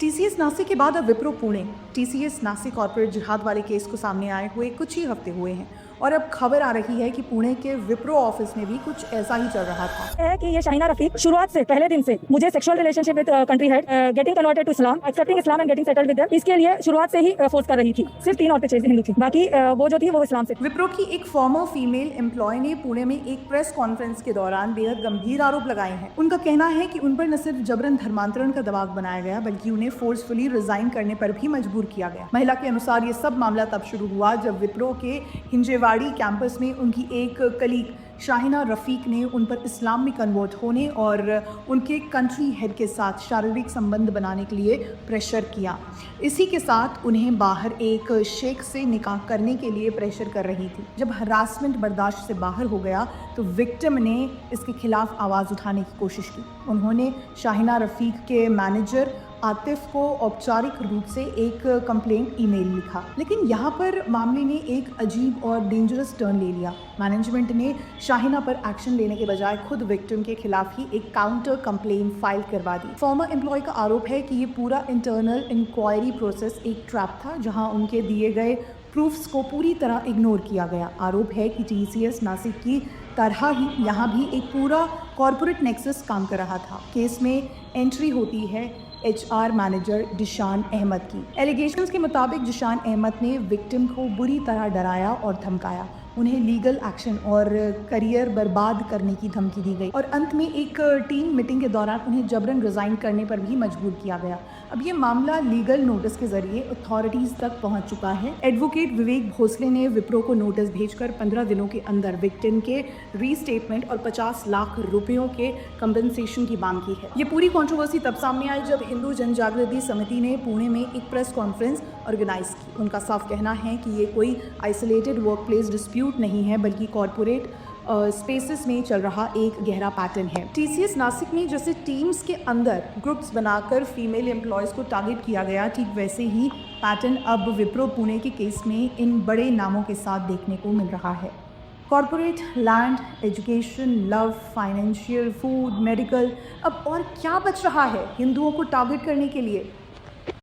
TCS Nashik के बाद अब विप्रो पुणे। टीसीएस नासिक कॉर्पोरेट जिहाद वाले केस को सामने आए हुए कुछ ही हफ्ते हुए हैं और अब खबर आ रही है कि पुणे के विप्रो ऑफिस में भी कुछ ऐसा ही चल रहा था। है कि ये शाहिना रफीक शुरुआत से पहले दिन से मुझे sexual relationship with country head, getting converted to Islam, accepting Islam and getting settled with them, इसके लिए शुरुआत से ही फोर्स कर रही थी। सिर्फ 3 औरतें चाहिए हिंदू थी, बाकी वो जो थी वो इस्लाम से। विप्रो की एक फॉर्मर फीमेल एम्प्लॉय ने पुणे में एक प्रेस कॉन्फ्रेंस के दौरान बेहद गंभीर आरोप लगाए हैं। उनका कहना है कि उन पर न सिर्फ जबरन धर्मांतरण का दबाव बनाया गया बल्कि उन्हें फोर्सफुली रिजाइन करने पर भी मजबूर किया गया। महिला के अनुसार ये सब मामला तब शुरू हुआ जब विप्रो के हिंजेवाड़ी कैंपस में उनकी एक कलीग शाहिना रफीक ने उन पर इस्लाम में कन्वर्ट होने और उनके कंट्री हेड के साथ शारीरिक संबंध बनाने के लिए प्रेशर किया। इसी के साथ उन्हें बाहर एक शेख से निकाह करने के लिए प्रेशर कर रही थी। जब हरासमेंट बर्दाश्त से बाहर हो गया तो विक्टिम ने इसके खिलाफ आवाज़ उठाने की कोशिश की। उन्होंने शाहिना रफीक के मैनेजर आतिफ को औपचारिक रूप से एक कंप्लेंट ईमेल लिखा, लेकिन यहाँ पर मामले ने एक अजीब और डेंजरस टर्न ले लिया। मैनेजमेंट ने शाहिना पर एक्शन लेने के बजाय खुद विक्टिम के खिलाफ ही एक काउंटर कंप्लेंट फाइल करवा दी। फॉर्मर एम्प्लॉय का आरोप है कि ये पूरा इंटरनल इंक्वायरी प्रोसेस एक ट्रैप था जहाँ उनके दिए गए प्रूफ्स को पूरी तरह इग्नोर किया गया। आरोप है कि टीसीएस नासिक की तरह ही यहाँ भी एक पूरा कॉरपोरेट नेक्सस काम कर रहा था। केस में एंट्री होती है HR मैनेजर जिशान अहमद की। एलिगेशंस के मुताबिक जिशान अहमद ने विक्टिम को बुरी तरह डराया और धमकाया। उन्हें लीगल एक्शन और करियर बर्बाद करने की धमकी दी गई और अंत में एक टीम मीटिंग के दौरान उन्हें जबरन रिजाइन करने पर भी मजबूर किया गया। अब ये मामला लीगल नोटिस के जरिए अथॉरिटीज तक पहुंच चुका है। एडवोकेट विवेक भोसले ने विप्रो को नोटिस भेजकर 15 दिनों के अंदर विक्टिम के रीस्टेटमेंट और 50 लाख रुपयों के कंपनसेशन की मांग की है। ये पूरी कंट्रोवर्सी तब सामने आई जब हिंदू जनजागृति समिति ने पुणे में एक प्रेस कॉन्फ्रेंस ऑर्गेनाइज की। उनका साफ कहना है कि ये कोई आइसोलेटेड वर्क प्लेस डिस्प्यूट नहीं है बल्कि कॉर्पोरेट स्पेसेस में चल रहा एक गहरा पैटर्न है। टीसीएस नासिक में जैसे टीम्स के अंदर ग्रुप्स बनाकर फीमेल एम्प्लॉयज़ को टारगेट किया गया, ठीक वैसे ही पैटर्न अब विप्रो पुणे के केस में इन बड़े नामों के साथ देखने को मिल रहा है। Corporate, land, education, love, financial, food, medical, अब और क्या बच रहा है हिंदुओं को टारगेट करने के लिए?